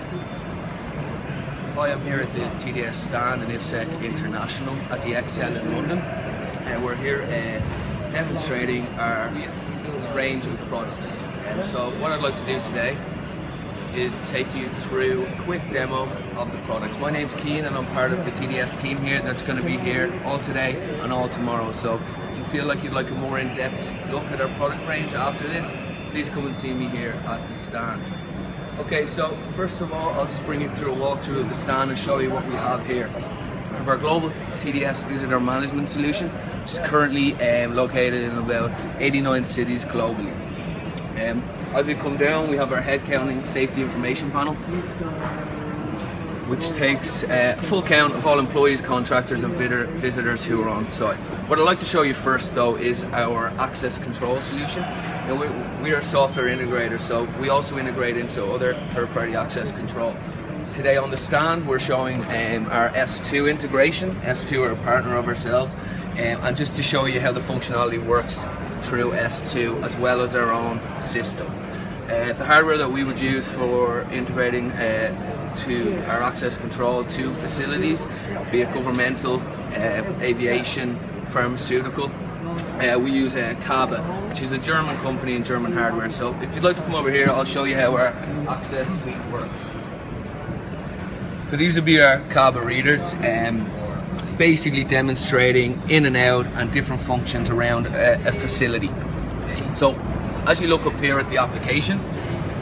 Hi, I'm here at the TDS stand in IFSEC International at the Excel in London. We're here demonstrating our range of products. So what I'd like to do today is take you through a quick demo of the products. My name's Cian and I'm part of the TDS team here that's going to be here all today and all tomorrow. So if you feel like you'd like a more in-depth look at our product range after this, please come and see me here at the stand. Okay, so first of all, I'll just bring you through a walkthrough of the stand and show you what we have here. We have our global TDS visitor management solution, which is currently located in about 89 cities globally. As we come down, we have our head counting safety information panel, which takes a full count of all employees, contractors and visitors who are on site. What I'd like to show you first though is our access control solution. Now, we are a software integrator, so we also integrate into other third-party access control. Today on the stand we're showing our S2 integration. S2 are a partner of ourselves, and just to show you how the functionality works through S2 as well as our own system. The hardware that we would use for integrating to our access control to facilities, be it governmental, aviation, pharmaceutical, we use Kaba, which is a German company and German hardware. So if you'd like to come over here, I'll show you how our access suite works. So these would be our Kaba readers, basically demonstrating in and out and different functions around a facility. So as you look up here at the application,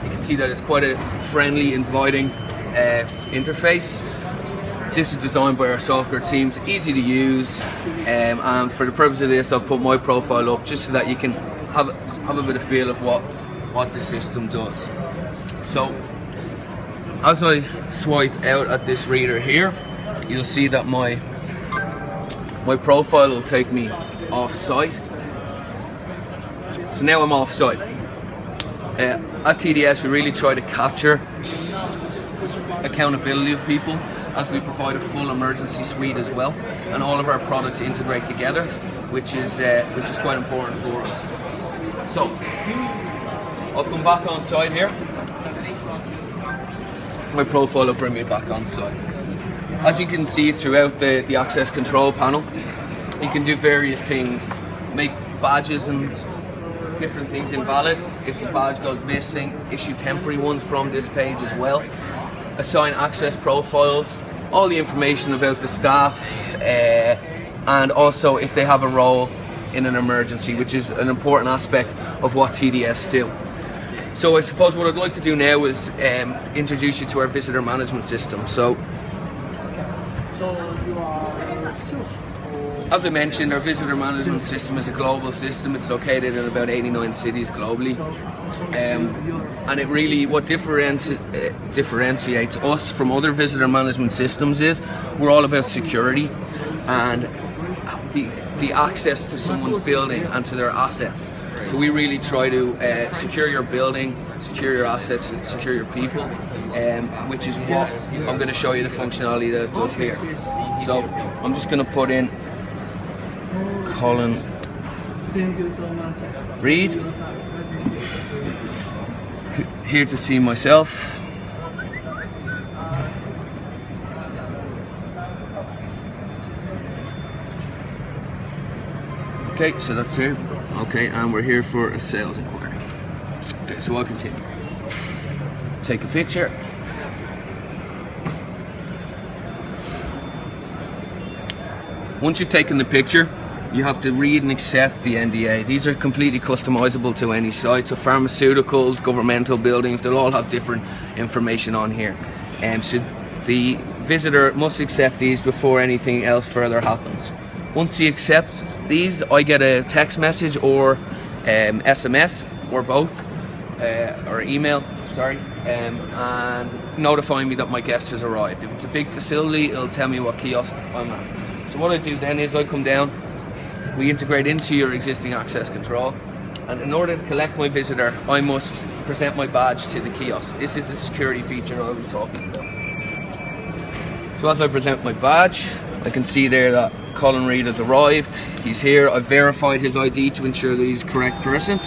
you can see that it's quite a friendly, inviting interface. This is designed by our software teams, easy to use, and for the purpose of this I'll put my profile up just so that you can have a bit of feel of what the system does. So as I swipe out at this reader here, you'll see that my profile will take me off site. So now I'm off site. At TDS we really try to capture accountability of people as we provide a full emergency suite as well, and all of our products integrate together, which is quite important for us. So I'll come back on site here. My profile will bring me back on site. As you can see throughout the access control panel, you can do various things, make badges and different things invalid if a badge goes missing, issue temporary ones from this page as well, assign access profiles, all the information about the staff, and also if they have a role in an emergency, which is an important aspect of what TDS do. So I suppose what I'd like to do now is introduce you to our visitor management system. So you are sales? As I mentioned, our visitor management system is a global system. It's located in about 89 cities globally, and it really, what differentiates us from other visitor management systems is we're all about security and the access to someone's building and to their assets. So we really try to secure your building, secure your assets, secure your people, which is what I'm going to show you the functionality that it does here. So I'm just going to put in Colin Reed here to see myself. Okay, so that's it. Okay, and we're here for a sales inquiry. Okay, so I'll continue. Take a picture. Once you've taken the picture, you have to read and accept the NDA. These are completely customizable to any site. So pharmaceuticals, governmental buildings, they'll all have different information on here. So the visitor must accept these before anything else further happens. Once he accepts these, I get a text message or SMS or both, or email, sorry, and notifying me that my guest has arrived. If it's a big facility, it'll tell me what kiosk I'm at. So what I do then is I come down, we integrate into your existing access control, and in order to collect my visitor, I must present my badge to the kiosk. This is the security feature I was talking about. So as I present my badge, I can see there that Colin Reed has arrived. He's here. I've verified his ID to ensure that he's the correct person,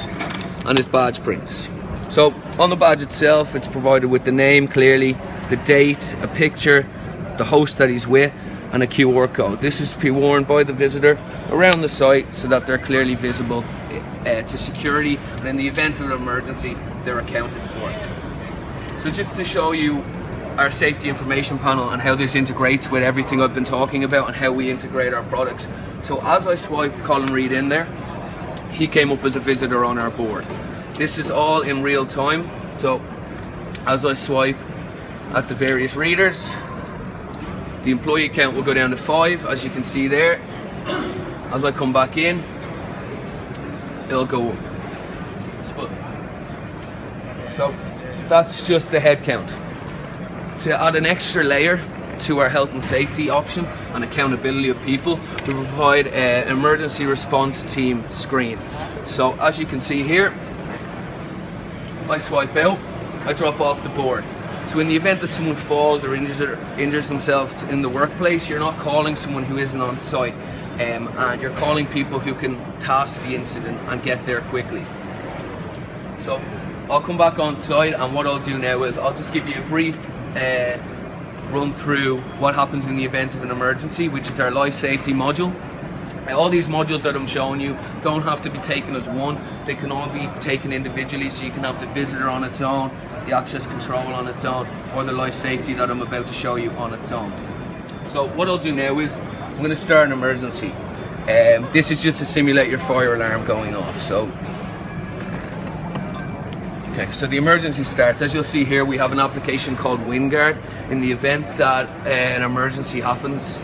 and his badge prints. So on the badge itself, it's provided with the name clearly, the date, a picture, the host that he's with, and a QR code. This is to be worn by the visitor around the site so that they're clearly visible to security, and in the event of an emergency, they're accounted for. So just to show you our safety information panel and how this integrates with everything I've been talking about and how we integrate our products. So as I swiped Colin Reid in there, he came up as a visitor on our board. This is all in real time. So as I swipe at the various readers, the employee count will go down to 5, as you can see there. As I come back in, it'll go up. So that's just the head count. To add an extra layer to our health and safety option and accountability of people, we provide an emergency response team screen. So as you can see here, I swipe out, I drop off the board. So in the event that someone falls or injures themselves in the workplace, you're not calling someone who isn't on site, and you're calling people who can task the incident and get there quickly. So I'll come back on site, and what I'll do now is I'll just give you a brief run through what happens in the event of an emergency, which is our life safety module. All these modules that I'm showing you don't have to be taken as one, they can all be taken individually, so you can have the visitor on its own, the access control on its own, or the life safety that I'm about to show you on its own. So what I'll do now is I'm going to start an emergency. This is just to simulate your fire alarm going off. So the emergency starts. As you'll see here, we have an application called WindGuard. In the event that an emergency happens,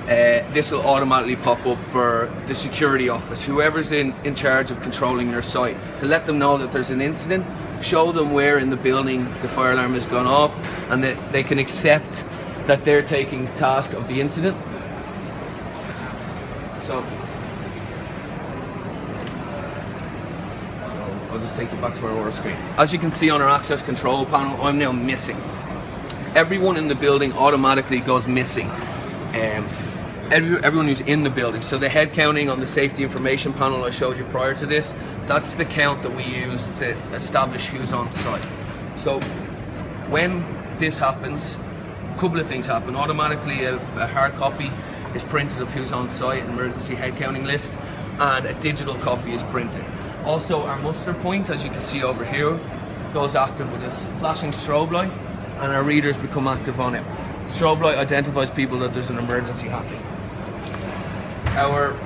this will automatically pop up for the security office, whoever's in charge of controlling your site, to let them know that there's an incident, show them where in the building the fire alarm has gone off, and that they can accept that they're taking task of the incident. So I'll just take you back to our order screen. As you can see on our access control panel, I'm now missing. Everyone in the building automatically goes missing. Everyone who's in the building. So the head counting on the safety information panel I showed you prior to this, that's the count that we use to establish who's on site. So when this happens, a couple of things happen. Automatically a hard copy is printed of who's on site, an emergency head counting list, and a digital copy is printed. Also our muster point, as you can see over here, goes active with this flashing strobe light, and our readers become active on it. Strobe light identifies people that there's an emergency happening. Our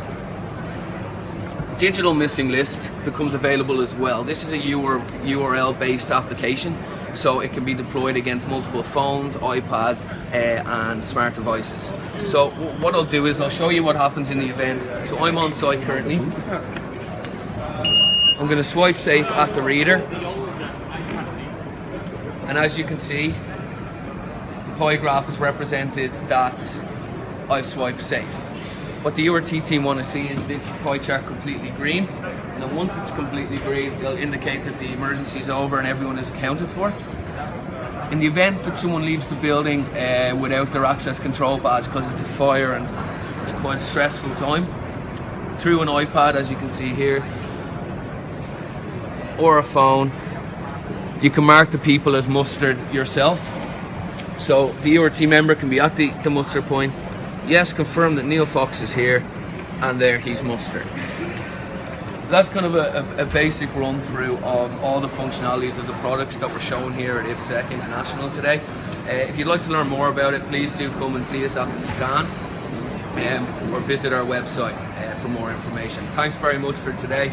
digital missing list becomes available as well. This is a URL based application, so it can be deployed against multiple phones, iPads and smart devices. So what I'll do is I'll show you what happens in the event. So I'm on site currently. I'm going to swipe safe at the reader, and as you can see, the pie graph has represented that I've swiped safe. What the URT team want to see is this pie chart completely green, and then once it's completely green, it'll indicate that the emergency is over and everyone is accounted for. In the event that someone leaves the building without their access control badge because it's a fire and it's quite a stressful time, through an iPad, as you can see here, or a phone, you can mark the people as mustered yourself. So the URT member can be at the muster point. Yes, confirm that Neil Fox is here, and there he's mustered. That's kind of a basic run through of all the functionalities of the products that we're showing here at IFSEC International today. If you'd like to learn more about it, please do come and see us at the stand or visit our website for more information. Thanks very much for today.